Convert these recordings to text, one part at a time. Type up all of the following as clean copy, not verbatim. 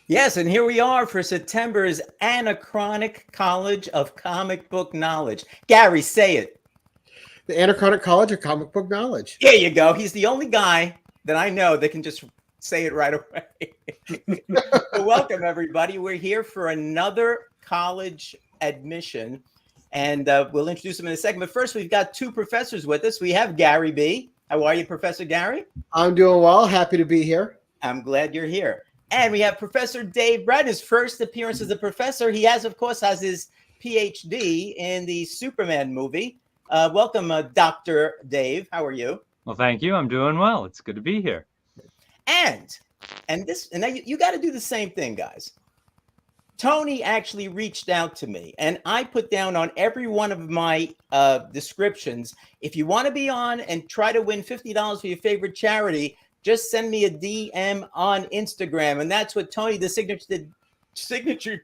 Yes, and here we are for September's Anachronic College of Comic Book Knowledge. Gary, say it. The Anachronic College of Comic Book Knowledge. There you go. He's the only guy that I know that can just say it right away. Well, welcome, everybody. We're here for another college admission, and we'll introduce them in a second. But first, we've got two professors with us. We have Gary B. How are you, Professor Gary? I'm doing well. Happy to be here. I'm glad you're here. And we have Professor Dave Bratton, his first appearance as a professor. He has his PhD in the Superman movie. Welcome, Dr. Dave. How are you? Well, thank you. I'm doing well. It's good to be here. And now you got to do the same thing, guys. Tony actually reached out to me, and I put down on every one of my descriptions, if you want to be on and try to win $50 for your favorite charity, just send me a DM on Instagram. And that's what Tony, the signature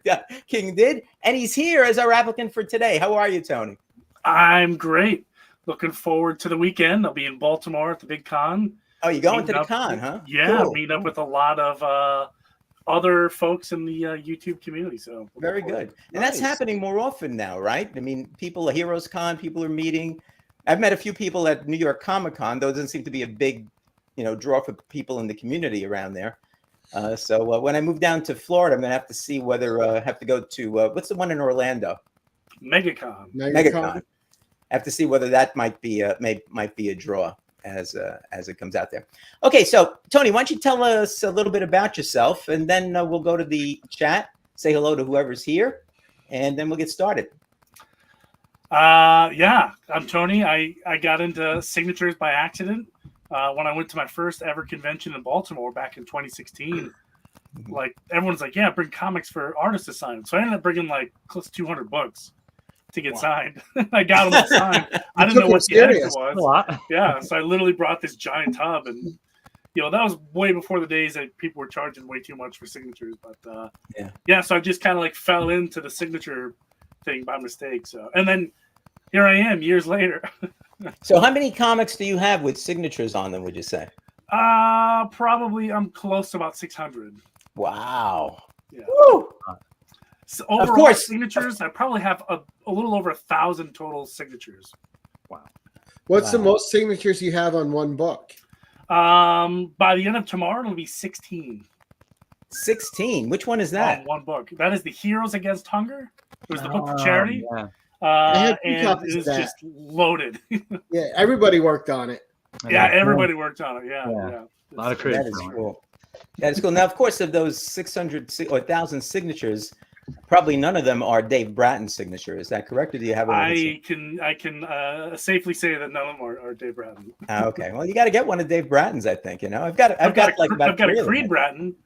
king, did. And he's here as our applicant for today. How are you, Tony? I'm great. Looking forward to the weekend. I'll be in Baltimore at the big con. Oh, you're going to the con, huh? Yeah, cool. Meet up with a lot of other folks in the YouTube community. So very good. And that's happening more often now, right? I mean, people at Heroes Con, people are meeting. I've met a few people at New York Comic Con, though it doesn't seem to be a big draw for people in the community around there. So when I move down to Florida, I'm going to have to see whether I have to go to, what's the one in Orlando? MegaCon. I have to see whether that might be a draw as it comes out there. Okay, so Tony, why don't you tell us a little bit about yourself, and then we'll go to the chat, say hello to whoever's here, and then we'll get started. Yeah, I'm Tony. I got into signatures by accident. When I went to my first ever convention in Baltimore back in 2016, like everyone's like, yeah, bring comics for artists to sign. So I ended up bringing like close to 200 books to get signed. I got them signed. I didn't know what the answer was. Yeah, so I literally brought this giant tub, and that was way before the days that people were charging way too much for signatures. But yeah, so I just kind of like fell into the signature thing by mistake. So, and then here I am years later. So how many comics do you have with signatures on them, would you say? Probably I'm close to about 600. Wow. Yeah. Woo! So overall, of course, signatures, I probably have a little over 1,000 total signatures. Wow. What's the most signatures you have on one book? By the end of tomorrow, it'll be 16. 16? Which one is that? On one book. That is the Heroes Against Hunger. It was the book for charity. Yeah. And it's just loaded. Yeah, everybody worked on it. Yeah, everybody worked on it. Yeah. A lot of credit. That is cool. That is cool. Now, of course, of those 600 or 1,000 signatures, probably none of them are Dave Bratton signature. Is that correct, or do you have? I can safely say that none of them are Dave Bratton. Okay. Well, you got to get one of Dave Bratton's. I think I've got a Creed Bratton.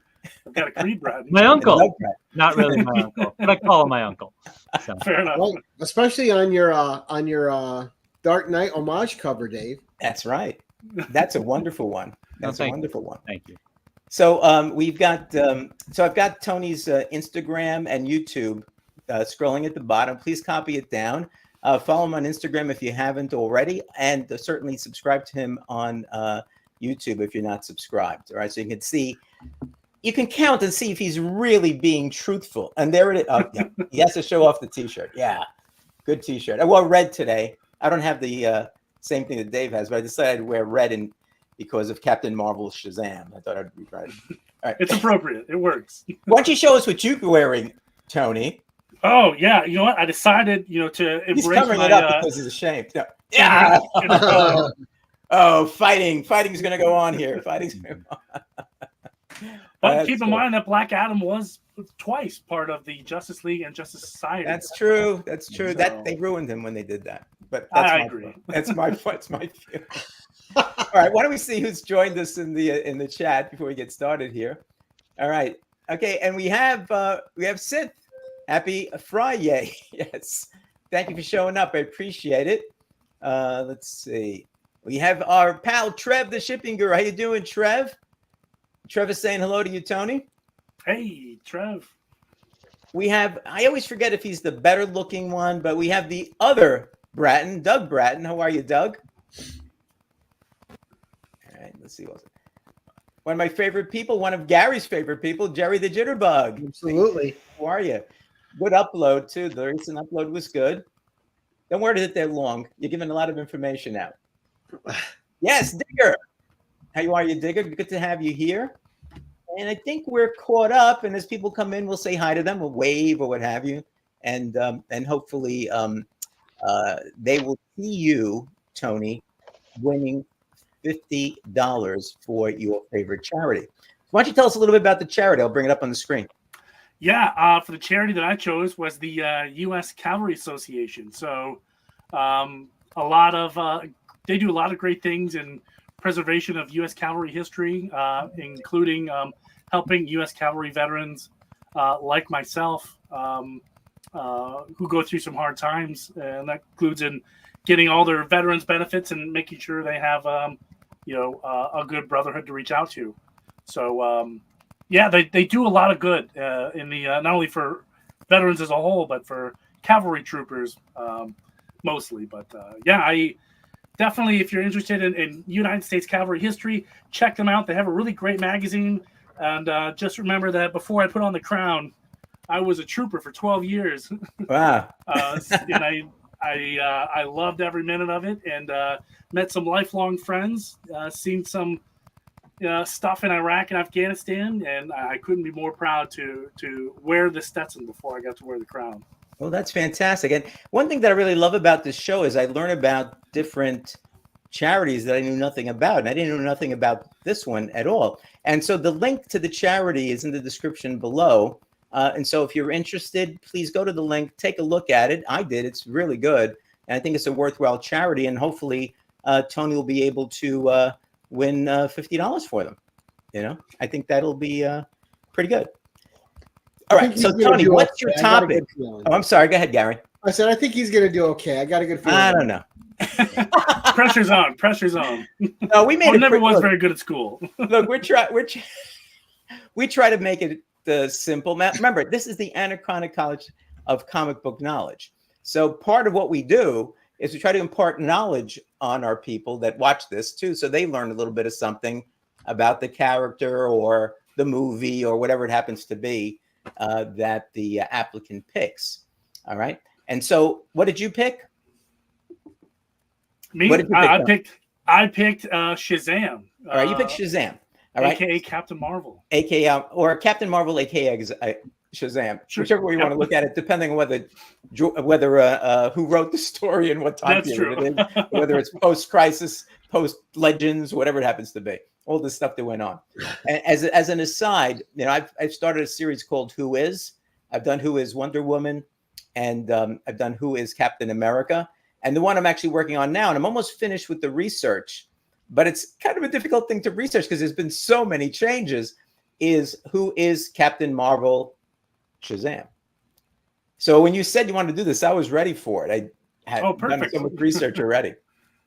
I've got a Creed Bratton. My uncle. Not really my uncle, but I call him my uncle. So. Fair enough. Well, especially on your Dark Knight homage cover, Dave. That's right. That's a wonderful one. That's a wonderful one. Thank you. So we've got I've got Tony's Instagram and YouTube scrolling at the bottom. Please copy it down. Follow him on Instagram if you haven't already, and certainly subscribe to him on YouTube if you're not subscribed. All right, so you can see. You can count and see if he's really being truthful. And there it is. Oh, yeah. He has to show off the T-shirt. Yeah, good T-shirt. I wore red today. I don't have the same thing that Dave has, but I decided to wear red because of Captain Marvel's SHAZAM. I thought I'd be right. All right. It's appropriate. It works. Why don't you show us what you're wearing, Tony? Oh, yeah. You know what? I decided, to embrace He's covering it up because he's ashamed. No. Yeah. Fighting's going to go on here. Fighting's going to go on. But keep in mind that Black Adam was twice part of the Justice League and Justice Society. That's true. That's true. So, that they ruined him when they did that. But I agree. That's my feeling. All right. Why don't we see who's joined us in the chat before we get started here? All right. Okay. And we have Sith. Happy Friday. Yes. Thank you for showing up. I appreciate it. Let's see. We have our pal Trev, the shipping guru. How you doing, Trev? Trev is saying hello to you, Tony. Hey, Trev. I always forget if he's the better looking one, but we have the other Bratton, Doug Bratton. How are you, Doug? All right, let's see. one of my favorite people, one of Gary's favorite people, Jerry the Jitterbug. Absolutely. How are you? Good upload too. The recent upload was good. Don't worry that they're long. You're giving a lot of information out. Yes, Digger. How are you, Digger? Good to have you here. And I think we're caught up. And as people come in, we'll say hi to them, we'll wave or what have you, and hopefully they will see you, Tony, winning $50 for your favorite charity. Why don't you tell us a little bit about the charity? I'll bring it up on the screen. Yeah, for the charity that I chose was the U.S. Cavalry Association. So they do a lot of great things in preservation of U.S. cavalry history, including helping U.S. cavalry veterans like myself who go through some hard times. And that includes in getting all their veterans benefits and making sure they have, a good brotherhood to reach out to. So, they do a lot of good in the not only for veterans as a whole, but for cavalry troopers mostly. But I definitely, if you're interested in United States Cavalry history, check them out. They have a really great magazine. And just remember that before I put on the crown, I was a trooper for 12 years. Wow. And I loved every minute of it, and met some lifelong friends, seen some stuff in Iraq and Afghanistan, and I couldn't be more proud to wear the Stetson before I got to wear the crown. Well, that's fantastic. And one thing that I really love about this show is I learn about different charities that I knew nothing about, and I didn't know nothing about this one at all. And so the link to the charity is in the description below. And so if you're interested, please go to the link, take a look at it. I did. It's really good. And I think it's a worthwhile charity. And hopefully Tony will be able to win $50 for them. I think that'll be pretty good. All right. So Tony, what's your topic? Oh, I'm sorry. Go ahead, Gary. I said, I think he's going to do okay. I got a good feeling. I don't know. Pressure's on. Pressure's on. No, we made it. Never was very good at school. Look, we try to make it simple. Remember, this is the Anachronic College of Comic Book Knowledge. So part of what we do is we try to impart knowledge on our people that watch this too, so they learn a little bit of something about the character or the movie or whatever it happens to be that the applicant picks. All right. And so, what did you pick? Me, what did you pick, I picked SHAZAM. All right, you picked SHAZAM. All right, AKA Captain Marvel. AKA or Captain Marvel, AKA SHAZAM. Sure. Whichever way you want to look at it, depending on whether who wrote the story and what time period it is, whether it's post-crisis, post-legends, whatever it happens to be. All the stuff that went on. And as an aside, I've started a series called Who Is. I've done Who Is Wonder Woman, and I've done Who Is Captain America. And the one I'm actually working on now, and I'm almost finished with the research, but it's kind of a difficult thing to research because there's been so many changes, is Who Is Captain Marvel SHAZAM. So when you said you wanted to do this, I was ready for it. I had done so much research already.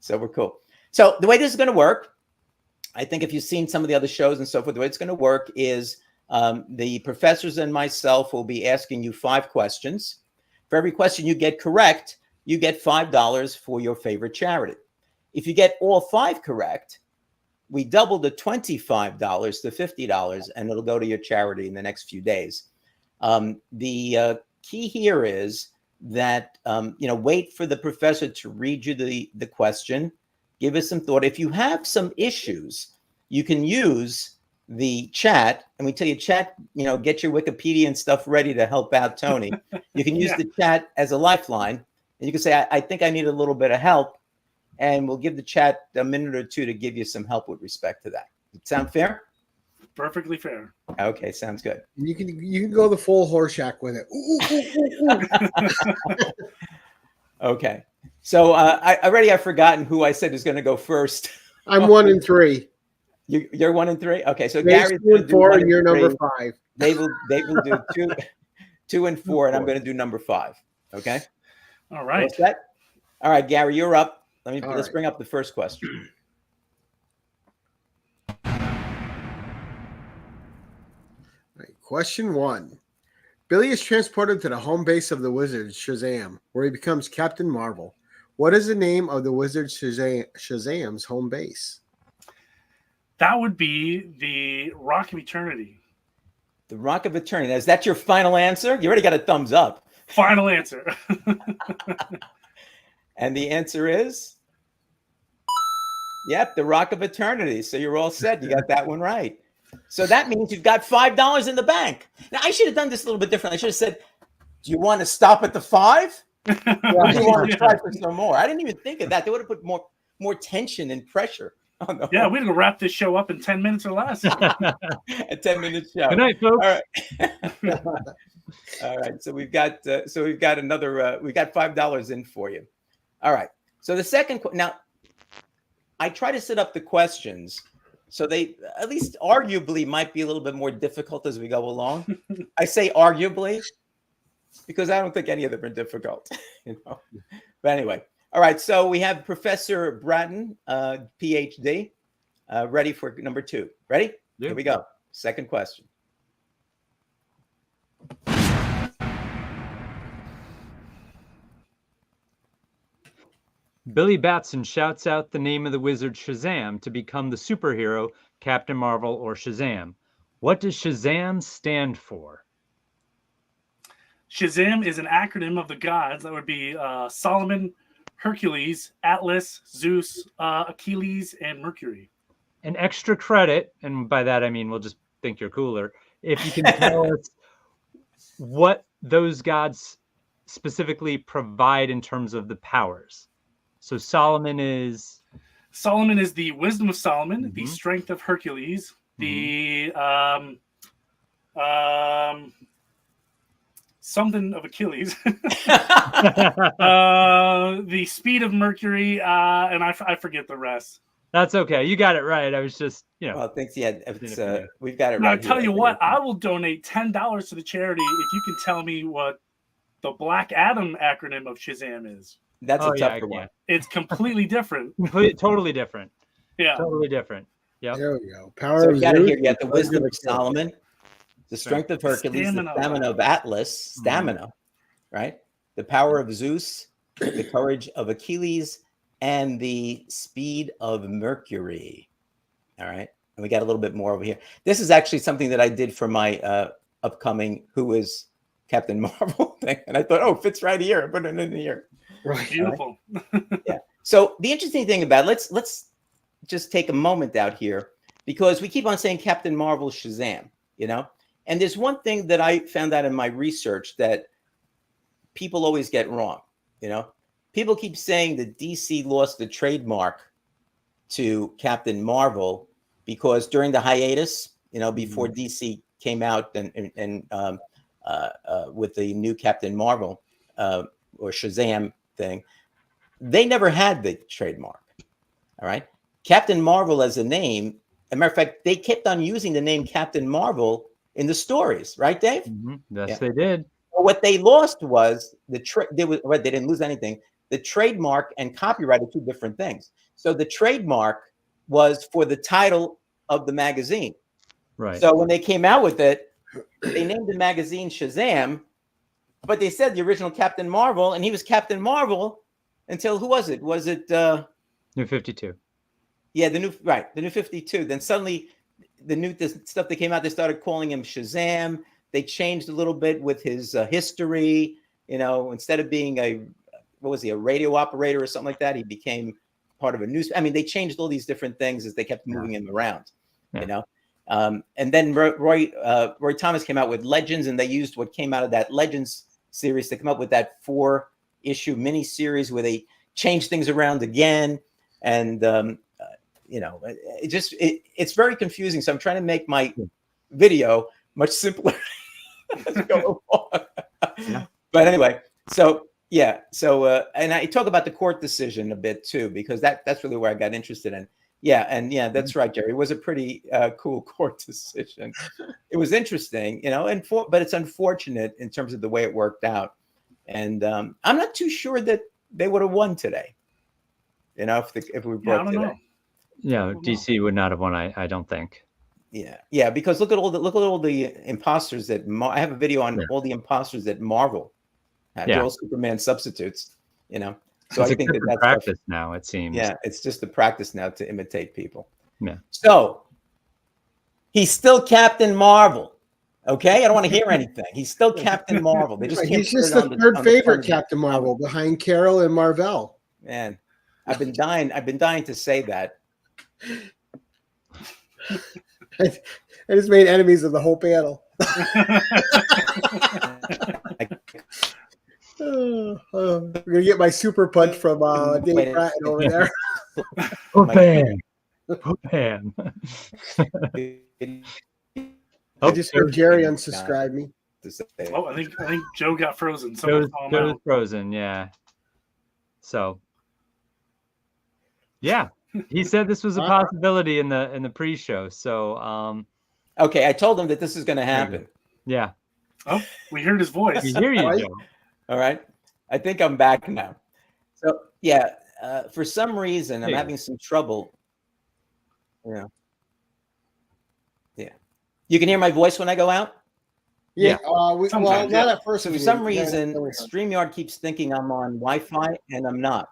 So we're cool. So the way this is going to work, I think if you've seen some of the other shows and so forth, the way it's going to work is the professors and myself will be asking you 5 questions. For every question you get correct, you get $5 for your favorite charity. If you get all 5 correct, we double the $25 to $50, and it'll go to your charity in the next few days. The key here is that, wait for the professor to read you the question, give us some thought. If you have some issues, you can use the chat, and we tell you chat, get your Wikipedia and stuff ready to help out Tony. You can use the chat as a lifeline, and you can say, I think I need a little bit of help, and we'll give the chat a minute or two to give you some help with respect to that. Does it sound fair? Perfectly fair. Okay, sounds good. You can go the full Horseshack with it. Ooh. Okay. So I've forgotten who I said is going to go first. I'm 1 and 3. You're 1 and 3. Okay, so Gary's 2 and 4, and you're number 5. They will do 2 and 4, and I'm going to do number 5. Okay. All right. All right, Gary, you're up. Let's bring up the first question. Question 1. Billy is transported to the home base of the wizard SHAZAM, where he becomes Captain Marvel. What is the name of the wizard SHAZAM's home base? That would be the Rock of Eternity. The Rock of Eternity. Is that your final answer? You already got a thumbs up. Final answer. And the answer is? Yep, the Rock of Eternity. So you're all set. You got that one right. So that means you've got $5 in the bank. Now, I should have done this a little bit different. I should have said, do you want to stop at the 5? Or do you want to try for some more? I didn't even think of that. They would have put more tension and pressure on the Yeah, we're going to wrap this show up in 10 minutes or less. a 10-minute show. Good night, folks. All right. All right. So we've got another we've got $5 in for you. All right. So the second now I try to set up the questions so they at least arguably might be a little bit more difficult as we go along. I say arguably because I don't think any of them are difficult, But anyway, all right. So we have Professor Bratton, PhD, ready for number 2. Ready? Yeah. Here we go. Second question. Billy Batson shouts out the name of the wizard Shazam to become the superhero Captain Marvel or Shazam. What does Shazam stand for? Shazam is an acronym of the gods. That would be Solomon, Hercules, Atlas, Zeus, Achilles, and Mercury. An extra credit, and by that I mean we'll just think you're cooler, if you can tell us what those gods specifically provide in terms of the powers. So Solomon is the wisdom of Solomon, the strength of Hercules, the something of Achilles, the speed of Mercury, and I forget the rest. That's okay. You got it right. I was just, Well, thanks. Yeah, we've got it Now, right. I tell you what, I will donate $10 to the charity if you can tell me what the Black Adam acronym of Shazam is. That's a tougher one. It's completely different. Totally different. Yeah. Totally different. Yeah. There we go. Power So of we got it Zeus, here. You got the wisdom of Zeus. Solomon, the strength of Hercules, the stamina of Atlas, right? The power of Zeus, the courage of Achilles, and the speed of Mercury. All right. And we got a little bit more over here. This is actually something that I did for my upcoming Who is Captain Marvel thing. And I thought, it fits right here. I put it in here. Right. Beautiful. Yeah. So the interesting thing about let's just take a moment out here because we keep on saying Captain Marvel, Shazam, and there's one thing that I found out in my research that people always get wrong. People keep saying that DC lost the trademark to Captain Marvel because during the hiatus, before DC came out and with the new Captain Marvel or Shazam thing, they never had the trademark. All right. Captain Marvel as a name, as a matter of fact, they kept on using the name Captain Marvel in the stories, right, Dave? Yes, they did. Well, what they lost was they didn't lose anything. The trademark and copyright are two different things. So the trademark was for the title of the magazine. Right. So when they came out with it, they named the magazine Shazam, but they said the original Captain Marvel, and he was Captain Marvel until who was it? Was it New 52? Yeah, the new 52. Then suddenly the stuff that came out, they started calling him Shazam. They changed a little bit with his history. Instead of being a radio operator or something like that, he became part of a news. I mean, they changed all these different things as they kept moving him around. And then Roy Thomas came out with Legends, and they used what came out of that Legends series to come up with that 4-issue miniseries where they changed things around again. And it's very confusing. So I'm trying to make my video much simpler as we go along. But anyway, and I talk about the court decision a bit too, because that's really where I got interested in. That's right, Jerry. It was a pretty cool court decision. It was interesting, but it's unfortunate in terms of the way it worked out. And I'm not too sure that they would have won today. If we brought today. Know. Yeah, DC would not have won. I don't think. Yeah, because look at all the imposters that I have a video on all the imposters that Marvel had. They're all Superman substitutes. So it's that's practice now. It seems. Yeah, it's just a practice now to imitate people. Yeah. So He's still Captain Marvel. Okay, I don't want to hear anything. He's still Captain Marvel. They just can't He's put just it the on third on the front favorite of the Captain Marvel helmet. behind Carol and Marvel. Man, I've been dying to say that. I just made enemies of the whole panel. We're gonna get my super punch from Dave Bratton over there. Pan. Pan. I just heard Jerry unsubscribe me. Oh, I think Joe got frozen. Someone call him Joe's out. frozen, yeah. So, yeah, he said this was a possibility in the pre-show. So, okay, I told him that this is going to happen. Yeah. Oh, we heard his voice. We hear you, Joe. All right, I think I'm back now. So yeah, for some reason I'm having some trouble. Yeah. You can hear my voice when I go out? Yeah. Well, Sometimes, not at first. So for some reason, StreamYard keeps thinking I'm on Wi-Fi, and I'm not.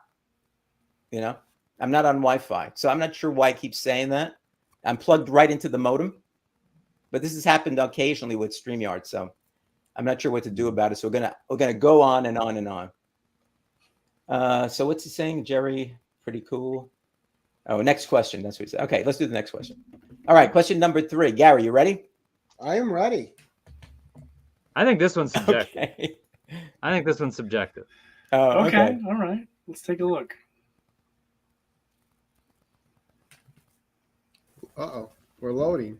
You know, I'm not on Wi-Fi, so I'm not sure why it keeps saying that. I'm plugged right into the modem, but this has happened occasionally with StreamYard, so I'm not sure what to do about it. So we're gonna go on and on and on. So what's he saying, Jerry? Pretty cool. Oh, next question. That's what he said. Okay, let's do the next question. All right, question number 3. Gary, you ready? I am ready. I think this one's subjective. Okay. I think this one's subjective. Oh, Okay, all right. Let's take a look. Uh-oh, we're loading.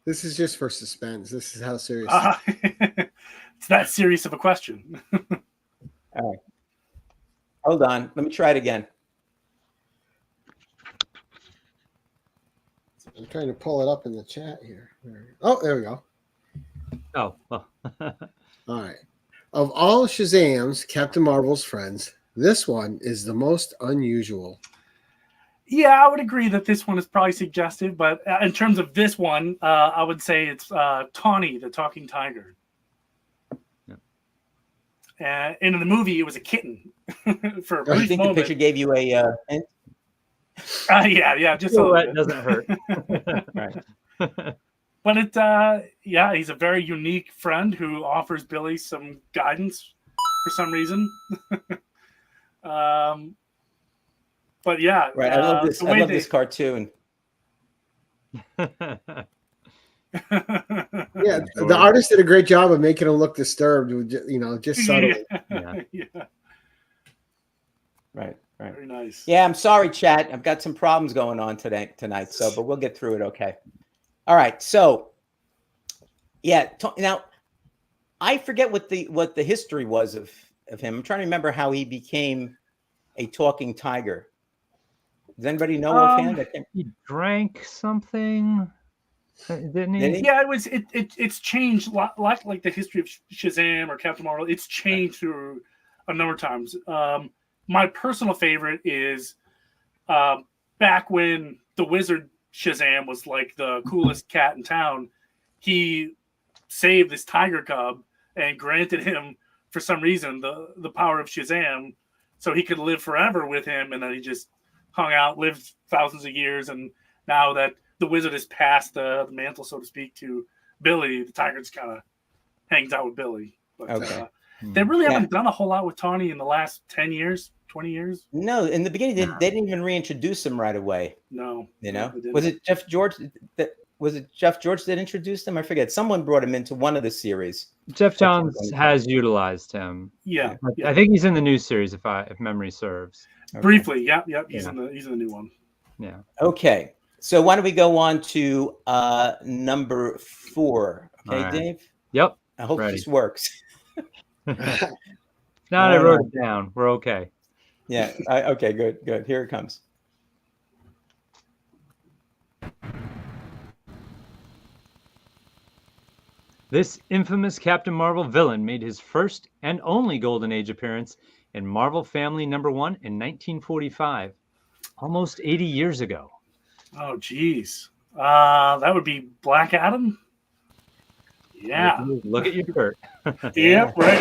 This is just for suspense. This is how serious. It's that serious of a question. All right. Hold on. Let me try it again. I'm trying to pull it up in the chat here. Oh, there we go. Oh, well. All right. Of all Shazam's Captain Marvel's friends, this one is the most unusual. Yeah, I would agree that this one is probably suggestive, but in terms of this one, I would say it's Tawny, the talking tiger. Yeah. In the movie, it was a kitten. For a I brief think moment. the picture gave you a hint? Yeah, just a little That bit. doesn't hurt. Right. But he's a very unique friend who offers Billy some guidance for some reason. But yeah, Right. I love this. I love this cartoon. Yeah, the artist did a great job of making him look disturbed, just subtly. Yeah. Right. Very nice. Yeah, I'm sorry, chat. I've got some problems going on tonight. So, but we'll get through it. Okay. All right. So, yeah. Now, I forget what the history was of him. I'm trying to remember how he became a talking tiger. Does anybody know offhand? He drank something, didn't he? Did he? Yeah, it's changed like the history of Shazam or Captain Marvel. It's changed through a number of times. My personal favorite is back when the Wizard Shazam was like the coolest cat in town. He saved this tiger cub and granted him, for some reason, the power of Shazam, so he could live forever with him. And then he just hung out, lived thousands of years, and now that the Wizard has passed the mantle, so to speak, to Billy, the tiger just kind of hangs out with Billy. But Okay. they really haven't done a whole lot with Tawny in the last 10 years, 20 years. No, in the beginning, they didn't even reintroduce him right away. No. You know, they didn't. was it Jeff George? Was it Jeff George that introduced him? I forget. Someone brought him into one of the series. Jeff Johns has utilized him. Yeah. I think he's in the new series, if memory serves. Okay. Briefly, yeah. He's in the new one. Yeah. Okay. So why don't we go on to number 4? Okay, All right. Dave. Yep. I hope Ready. this works. Now I wrote it down. We're okay. Yeah. Okay. Good. Here it comes. This infamous Captain Marvel villain made his first and only Golden Age appearance in Marvel Family #1 in 1945, almost 80 years ago. Oh, geez. That would be Black Adam? Yeah. Look at your shirt. Yeah, right.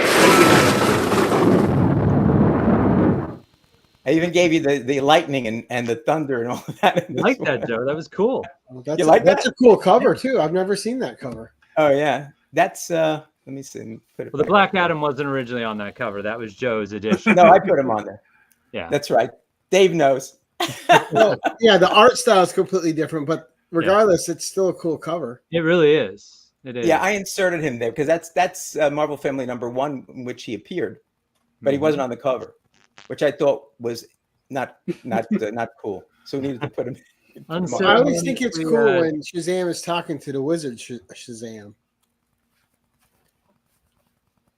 I even gave you the lightning and the thunder and all of that. I like that, Joe. That was cool. Well, You like that's that? a cool cover too. I've never seen that cover. Oh yeah, that's let me see. Let me put it Well, the back Black up there. Adam wasn't originally on that cover. That was Joe's edition. No, I put him on there. Yeah. That's right. Dave knows. Well, yeah, the art style is completely different, but regardless, it's still a cool cover. It really is. It is. Yeah, I inserted him there because that's Marvel Family #1 in which he appeared, but he wasn't on the cover, which I thought was not cool. So we needed to put him. Uncertain. I always think it's We, cool when Shazam is talking to the wizard Shazam.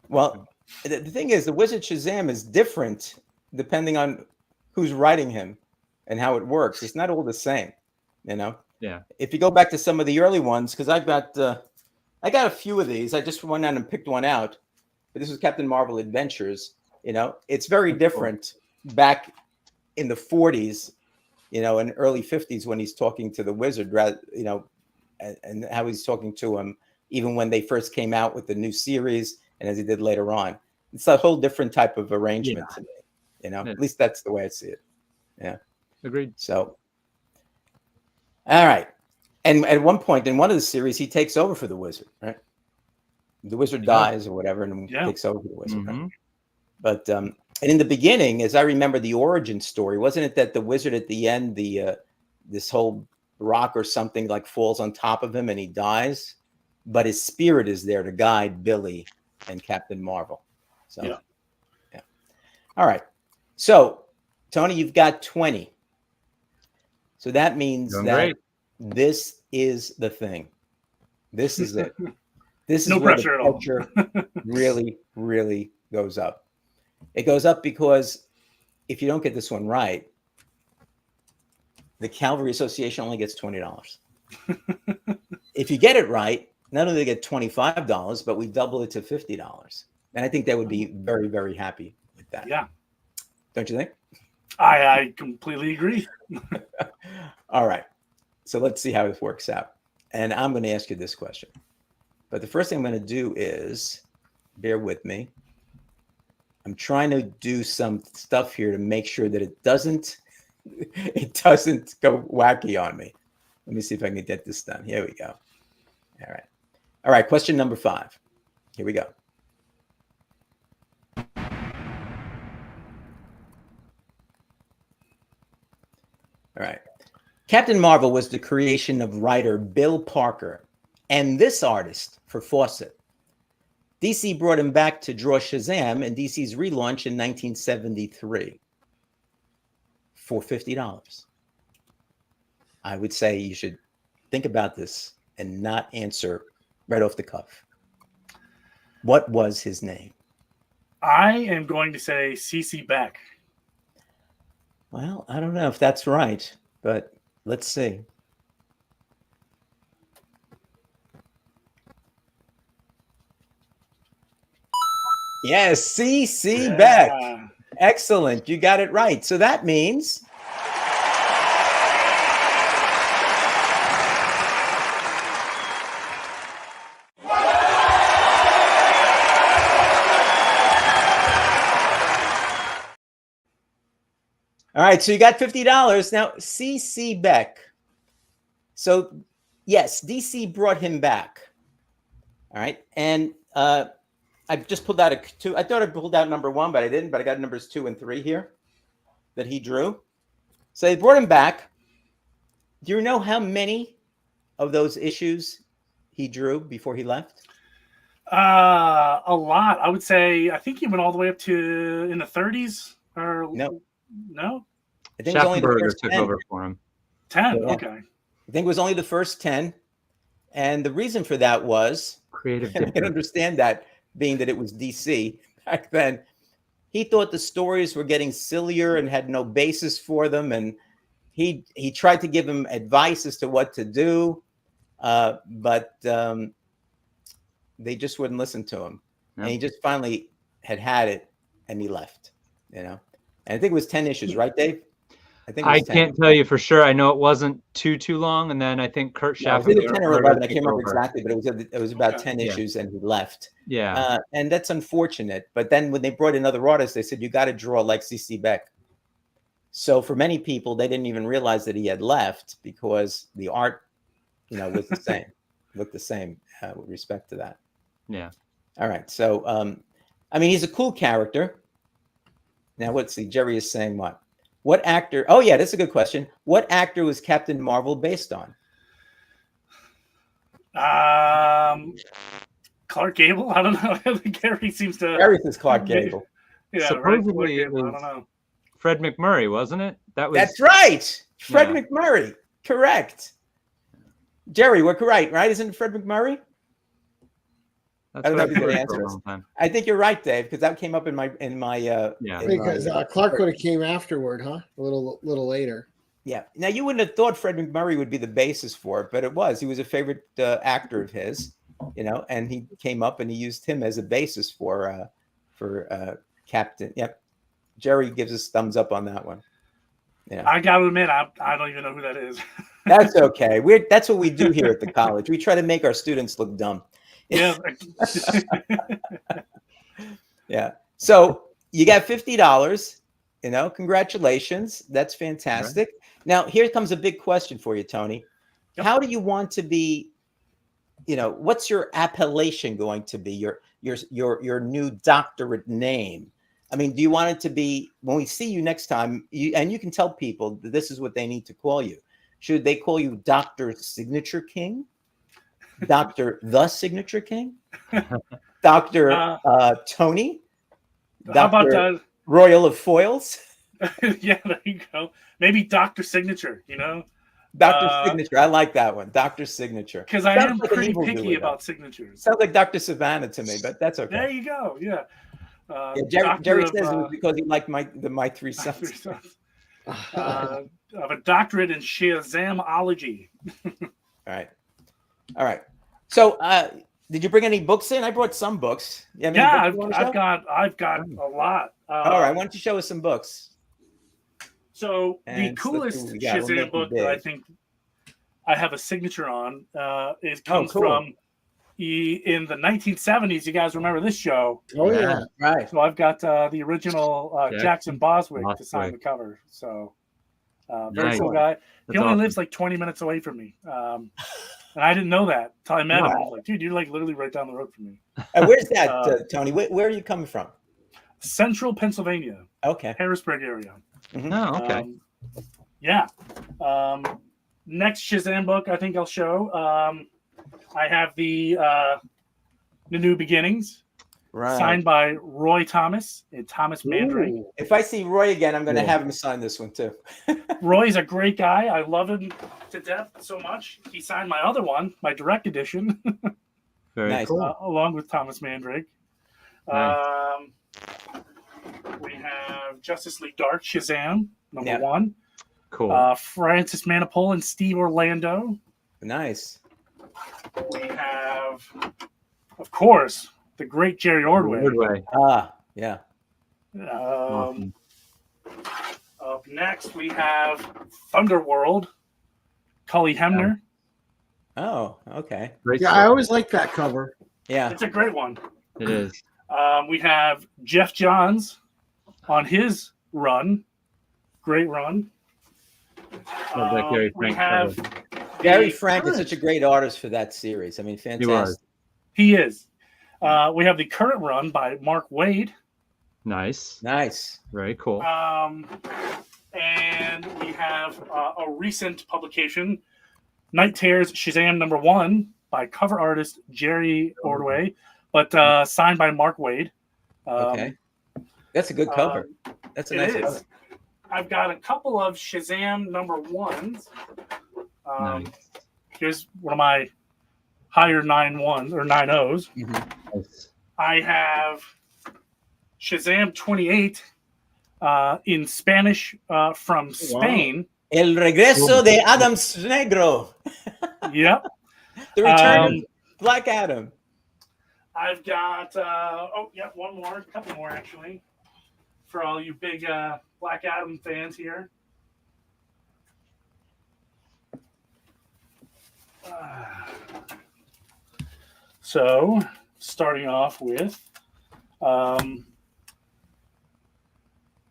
Well, the thing is, the Wizard Shazam is different depending on who's writing him and how it works. It's not all the same, you know. Yeah. If you go back to some of the early ones, because I got a few of these. I just went out and picked one out. But this was Captain Marvel Adventures. You know, it's very different back in the 40s, you know, and early 50s when he's talking to the wizard, you know, and how he's talking to him, even when they first came out with the new series and as he did later on. It's a whole different type of arrangement to me, you know, at least that's the way I see it. Yeah. Agreed. So, all right. And at one point in one of the series, he takes over for the wizard, right? The wizard dies or whatever, and takes over for the wizard. Mm-hmm. Right? But and in the beginning, as I remember the origin story, wasn't it that the wizard at the end, this whole rock or something like falls on top of him and he dies, but his spirit is there to guide Billy and Captain Marvel. So, yeah. All right. So, Tony, you've got 20. So that means this is the thing. This is it. This is No where pressure the at all. culture really, really goes up. It goes up because if you don't get this one right, the Cavalry Association only gets $20. If you get it right, not only do they get $25, but we double it to $50. And I think they would be very, very happy with that. Yeah. Don't you think? I completely agree. All right. So let's see how this works out. And I'm going to ask you this question. But the first thing I'm going to do is, bear with me. I'm trying to do some stuff here to make sure that it doesn't go wacky on me. Let me see if I can get this done. Here we go. All right. All right. Question number 5. Here we go. All right. Captain Marvel was the creation of writer Bill Parker and this artist for Fawcett. DC brought him back to draw Shazam in DC's relaunch in 1973 for $50. I would say you should think about this and not answer right off the cuff. What was his name? I am going to say CC Beck. Well, I don't know if that's right, but let's see. Yes, C.C. Beck. Excellent. You got it right. So that means all right, so you got $50. Now, C.C. Beck. So, yes, DC brought him back. All right, and I just pulled out two. I thought I pulled out number 1, but I didn't. But I got numbers 2 and 3 here that he drew. So they brought him back. Do you know how many of those issues he drew before he left? A lot. I would say. I think he went all the way up to in the 30s. Or no. I think Schaffenberger took over for him. 10. Yeah. Okay. I think it was only the first 10, and the reason for that was creative. I can understand that, being that it was DC back then. He thought the stories were getting sillier and had no basis for them, and he tried to give him advice as to what to do, but they just wouldn't listen to him. Yep. And he just finally had it, and he left. You know, and I think it was 10 issues, right, Dave? I can't tell you for sure. I know it wasn't too long, and then I think Kurt Schaffenberger. It was 10 or 11. I can't remember exactly, but it was about 10 issues, and he left. Yeah, and that's unfortunate. But then when they brought in other artists, they said you got to draw like CC Beck. So for many people, they didn't even realize that he had left because the art, was the same, looked the same with respect to that. Yeah. All right. So, he's a cool character. Now, let's see. Jerry is saying what? What actor? Oh, yeah, that's a good question. What actor was Captain Marvel based on? Clark Gable. I don't know. I think Gary seems to. Gary says Clark Gable. Yeah, supposedly right. it was I don't know. Fred McMurray, wasn't it? That's right. Fred Yeah. McMurray. Correct. Jerry, we're correct, right? Isn't it Fred McMurray? That's I don't know what if you I've can heard for answer a us. long time. I think you're right, Dave, because that came up in my Yeah. Because Clark would have came afterward, huh? A little later. Yeah. Now you wouldn't have thought Fred McMurray would be the basis for it, but it was. He was a favorite actor of his, and he came up and he used him as a basis for Captain. Yep. Jerry gives us thumbs up on that one. Yeah. I got to admit, I don't even know who that is. That's okay. That's what we do here at the college. We try to make our students look dumb. Yeah. Yeah. So you got $50. Congratulations. That's fantastic. Right. Now here comes a big question for you, Tony. Yep. How do you want to be? What's your appellation going to be? Your new doctorate name? Do you want it to be, when we see you next time, and you can tell people that this is what they need to call you. Should they call you Dr. Signature King? Dr. The Signature King? Dr. Tony? How about Royal of Foils? Yeah, there you go. Maybe Dr. Signature, Dr. Signature. I like that one. Dr. Signature. Because I am like pretty picky about signatures. Sounds like Dr. Savannah to me, but that's okay. There you go. Yeah. Jerry says it was because he liked my three sons. Of a doctorate in Shazamology. All right. So, did you bring any books in? I brought some books. I've got a lot. All right. Why don't you show us some books? So the coolest Shazam book that I think I have a signature on comes from in the 1970s. You guys remember this show? Oh yeah, right. So I've got the original Jackson Boswick to sign the cover. So very cool guy. He only lives like 20 minutes away from me, and I didn't know that until I met him. I was like, dude, you're like literally right down the road from me. Where's that, Tony? Where are you coming from? Central Pennsylvania. Okay. Harrisburg area. Mm-hmm. Oh, okay. Yeah. Next Shazam book I think I'll show. I have the New Beginnings, signed by Roy Thomas and Thomas Mandrake. If I see Roy again, I'm going to have him sign this one too. Roy's a great guy. I love him to death so much. He signed my other one, my direct edition. Very nice. Cool. Along with Thomas Mandrake. Nice. We have Justice League Dark Shazam, number 1. Cool. Francis Manapul and Steve Orlando. Nice. We have, of course, the great Jerry Ordway. Yeah. Awesome. Up next, we have Thunderworld, Cully Hemner. Oh, okay. Great story. I always like that cover. Yeah. It's a great one. It is. We have Jeff Johns on his run. Great run. We have Gary Frank is such a great artist for that series. Fantastic. He is. We have the current run by Mark Waid. Nice. Very cool. And we have a recent publication, Night Terrors Shazam number 1 by cover artist Jerry Ordway, but signed by Mark Waid. Okay. That's a good cover. That's a nice cover. I've got a couple of Shazam number 1s. Nice. Here's one of my higher 9-1s or 9-0s. Mm-hmm. Nice. I have Shazam 28 in Spanish from Spain. El regreso de Adam Negro. Yep. The return of Black Adam. I've got one more, a couple more actually, for all you big Black Adam fans here. So, starting off with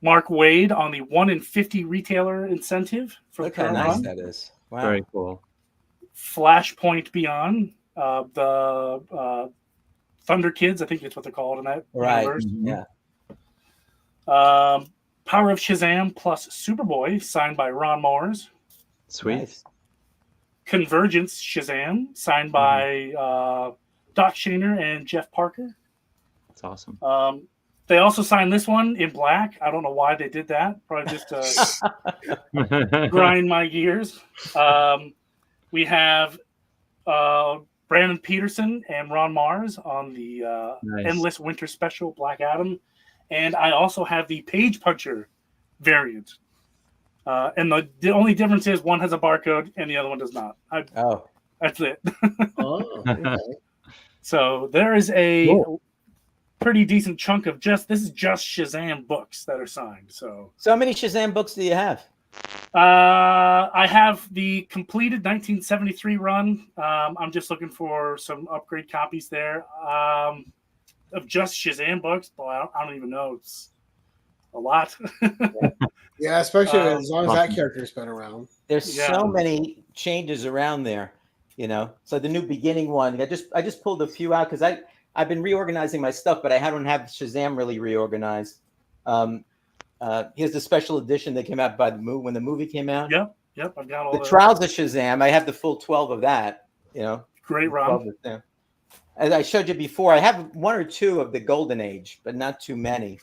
Mark Wade on the 1 in 50 retailer incentive for Look the how current nice run. that is. Wow. Very cool. Flashpoint Beyond, the Thunder Kids, I think that's what they're called in that Right. universe. Yeah. Power of Shazam plus Superboy, signed by Ron Moores. Sweet. Nice. Convergence Shazam, signed by Doc Shaner and Jeff Parker. That's awesome. They also signed this one in black. I don't know why they did that. Probably just to grind my gears. We have Brandon Peterson and Ron Mars on the Nice. Endless Winter Special Black Adam. And I also have the Page Puncher variant. And the only difference is one has a barcode and the other one does not. That's it. Oh, okay. So there is a Cool. pretty decent chunk of this is just Shazam books that are signed. So how many Shazam books do you have? I have the completed 1973 run. I'm just looking for some upgrade copies there of just Shazam books. Boy, I don't even know. It's a lot. Yeah, especially as long as that awesome. character's been around. There's Yeah. so many changes around there, So the new beginning one, I just pulled a few out because I've been reorganizing my stuff, but I haven't had Shazam really reorganized. Here's the special edition that came out when the movie came out. Yep, I've got all The Trials of Shazam. I have the full 12 of that. Great run. As I showed you before, I have one or two of the Golden Age, but not too many.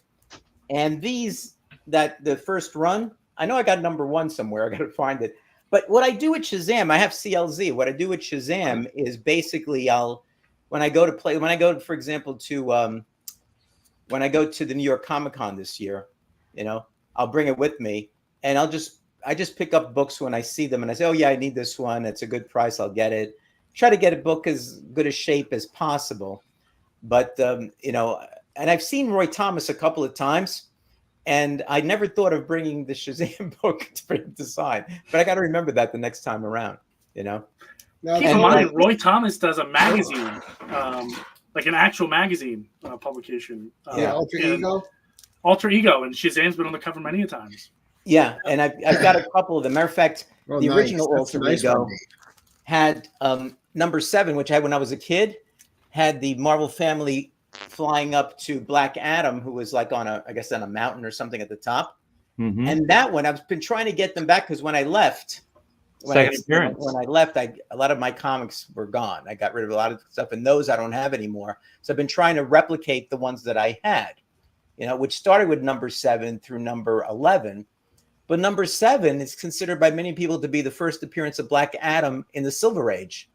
And the first run, I know I got number 1 somewhere. I got to find it. But what I do with Shazam, I have CLZ. What I do with Shazam is basically when I go, for example, when I go to the New York Comic Con this year, I'll bring it with me, and I just pick up books when I see them, and I say, oh yeah, I need this one. It's a good price. I'll get it. Try to get a book as good a shape as possible. But and I've seen Roy Thomas a couple of times, and I never thought of bringing the Shazam book to bring to sign. But I got to remember that the next time around. Now, Keep in mind, Roy Thomas does a magazine, like an actual magazine publication. Alter Ego. Alter Ego, and Shazam's been on the cover many a times. Yeah, and I've got a couple of them. Matter of fact, the original Alter Ego had number 7, which I had when I was a kid, had the Marvel family flying up to Black Adam, who was like on a mountain or something at the top. Mm-hmm. And that one, I've been trying to get them back because when I left, when I left, a lot of my comics were gone. I got rid of a lot of stuff, and those I don't have anymore. So I've been trying to replicate the ones that I had, which started with number 7 through number 11. But number 7 is considered by many people to be the first appearance of Black Adam in the Silver Age.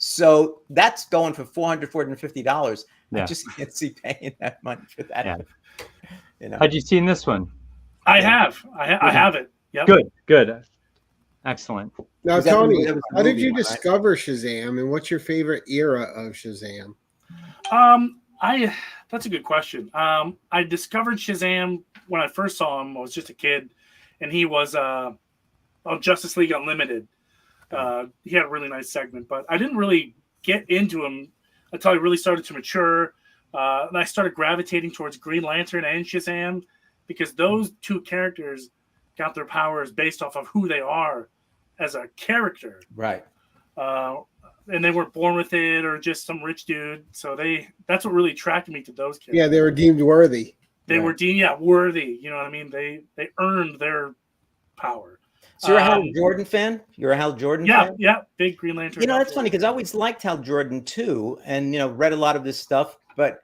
So that's going for $400, $450. Yeah. I just can't see paying that money for that. Yeah. Had you seen this one? I have it. Yep. Good. Excellent. Now, Tony, how did you discover Shazam, and what's your favorite era of Shazam? That's a good question. I discovered Shazam when I first saw him. I was just a kid, and he was on Justice League Unlimited. He had a really nice segment, but I didn't really get into him until I really started to mature. And I started gravitating towards Green Lantern and Shazam because those two characters got their powers based off of who they are as a character. Right. And they weren't born with it or just some rich dude. So that's what really attracted me to those characters. Yeah, they were deemed worthy. They were deemed worthy. You know what I mean? They earned their power. So you're a Hal Jordan fan? You're a Hal Jordan fan? Yeah, big Green Lantern. That's funny because I always liked Hal Jordan too, and read a lot of this stuff, but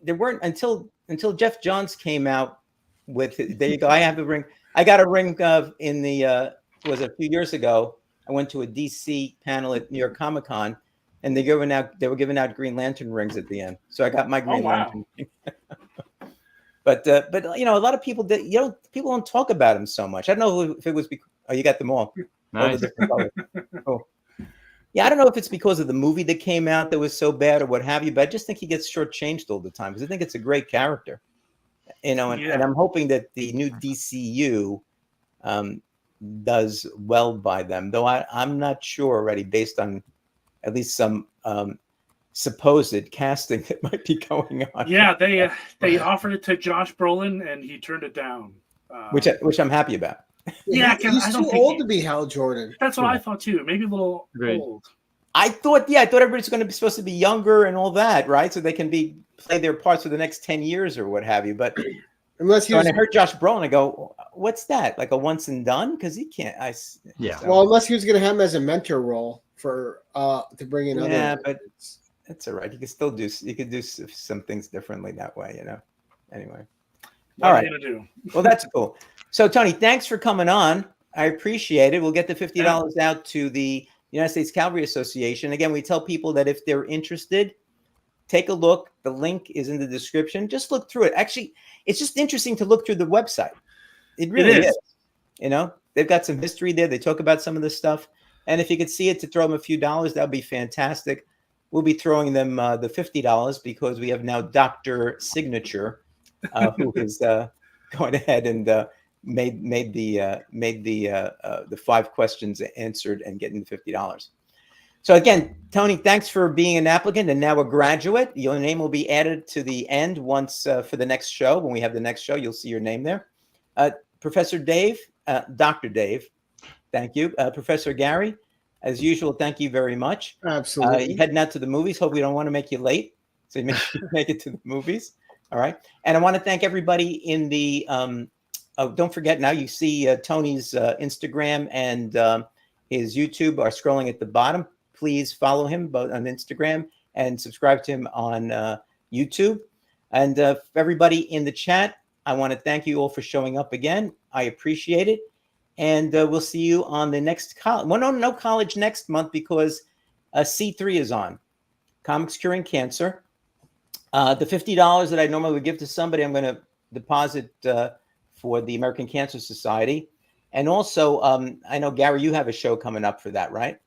there weren't until Jeff Johns came out with it. There you go. I have the ring. I got a ring in the was a few years ago. I went to a DC panel at New York Comic Con, and they were giving out Green Lantern rings at the end. So I got my Green Lantern ring. But a lot of people people don't talk about him so much. I don't know if it was because you got them all. Nice. All the different colors. Cool. Yeah, I don't know if it's because of the movie that came out that was so bad or what have you, but I just think he gets shortchanged all the time because I think it's a great character. And I'm hoping that the new DCU does well by them, though I'm not sure already based on at least some supposed casting that might be going on. Yeah, they offered it to Josh Brolin and he turned it down. Which I'm happy about. Yeah, he's I don't too think old to be Hal Jordan. That's what I thought too. Maybe a little Agreed. old. I thought everybody's going to be supposed to be younger and all that, right? So they can play their parts for the next 10 years or what have you. But Unless he when was, I heard Josh Brolin, I go, "What's that? Like a once and done?" Because he can't. Yeah. well, unless he was going to have him as a mentor role for to bring in other. Yeah, but that's all right. You can still do. You could do some things differently that way, you know. Anyway, What all are right. you gonna do? Well, that's cool. So, Tony, thanks for coming on. I appreciate it. We'll get the $50 out to the United States Cavalry Association. Again, we tell people that if they're interested, take a look. The link is in the description. Just look through it. Actually, it's just interesting to look through the website. It really is. You know, they've got some history there. They talk about some of this stuff. And if you could see it to throw them a few dollars, that would be fantastic. We'll be throwing them the $50 because we have now Dr. Signature, who is going ahead and made the 5 questions answered and getting the $50. So again, Tony, thanks for being an applicant and now a graduate. Your name will be added to the end once for the next show. When we have the next show, you'll see your name there. Professor Dave, Dr. Dave, thank you. Professor Gary, as usual, thank you very much. Absolutely. You're heading out to the movies. Hope we don't want to make you late. So you make sure you make it to the movies. All right. And I want to thank everybody in the don't forget, now you see Tony's Instagram and his YouTube are scrolling at the bottom. Please follow him both on Instagram and subscribe to him on YouTube. And everybody in the chat, I want to thank you all for showing up again. I appreciate it. And we'll see you on the next college. Well, no college next month because C3 is on. Comics Curing Cancer. The $50 that I normally would give to somebody, I'm going to deposit for the American Cancer Society. And also, I know, Gary, you have a show coming up for that, right?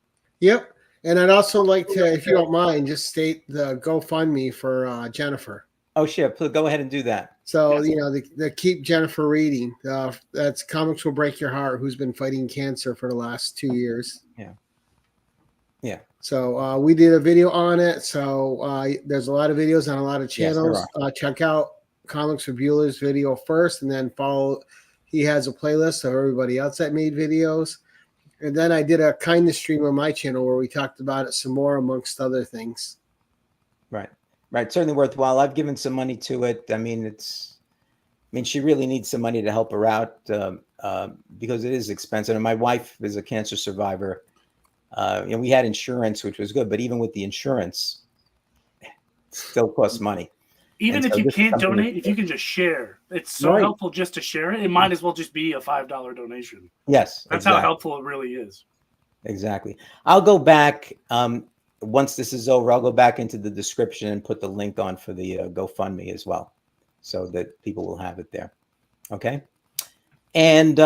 Yep. And I'd also like to, if you don't mind, just state the GoFundMe for Jennifer. Oh, sure. Please go ahead and do that. So, you know, the Keep Jennifer Reading. That's Comics Will Break Your Heart, who's been fighting cancer for the last 2 years. Yeah. Yeah. So we did a video on it. So there's a lot of videos on a lot of channels. Yes, check out Comics with Bueller's video first and then follow. He has a playlist of everybody else that made videos. And then I did a kindness stream on my channel where we talked about it some more, amongst other things. Right. Right. Certainly worthwhile. I've given some money to it. I mean, she really needs some money to help her out because it is expensive. And my wife is a cancer survivor. We had insurance, which was good, but even with the insurance, it still costs money. Even if you can't donate, if you can just share, it's so helpful just to share it. It might as well just be a $5 donation. Yes. That's how helpful it really is. Exactly. I'll go back. Once this is over, I'll go back into the description and put the link on for the GoFundMe as well, so that people will have it there. Okay. And,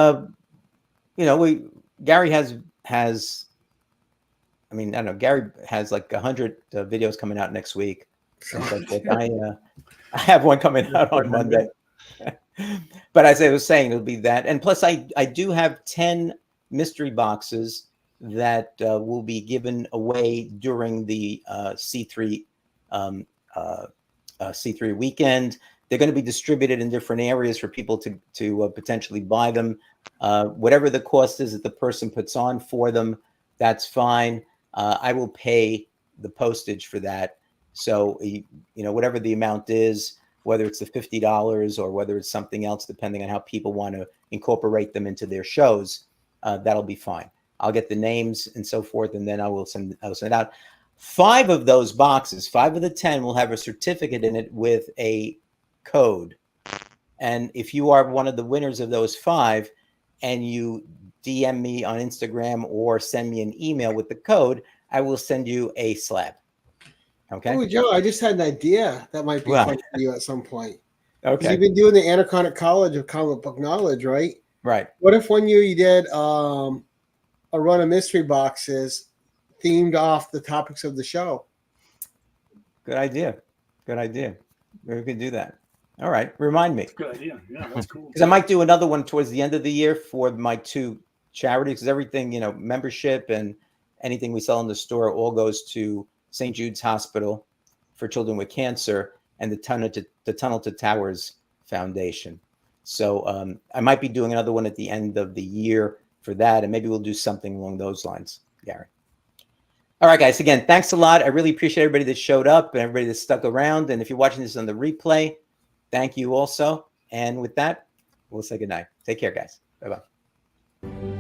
Gary has, I don't know, Gary has like 100 videos coming out next week. I have one coming out on Monday. But as I was saying, it'll be that. And plus, I do have 10 mystery boxes that will be given away during the C3 C3 weekend. They're going to be distributed in different areas for people to potentially buy them. Whatever the cost is that the person puts on for them, that's fine. I will pay the postage for that. So, whatever the amount is, whether it's the $50 or whether it's something else, depending on how people want to incorporate them into their shows, that'll be fine. I'll get the names and so forth, and then I'll send it out. 5 of those boxes, 5 of the 10 will have a certificate in it with a code. And if you are one of the winners of those 5 and you DM me on Instagram or send me an email with the code, I will send you a slab. Okay. Oh, Joe, I just had an idea that might be fun for you at some point. Okay. You've been doing the Anachronic College of Comic Book Knowledge, right? Right. What if one year you did a run of mystery boxes themed off the topics of the show? Good idea. Good idea. We could do that. All right. Remind me. That's a good idea. Yeah, that's cool. Because I might do another one towards the end of the year for my 2 charities. Because everything, membership and anything we sell in the store all goes to St. Jude's Hospital for Children with Cancer and the Tunnel to Towers Foundation. So I might be doing another one at the end of the year for that, and maybe we'll do something along those lines, Gary. All right, guys. Again, thanks a lot. I really appreciate everybody that showed up and everybody that stuck around. And if you're watching this on the replay, thank you also. And with that, we'll say goodnight. Take care, guys. Bye-bye.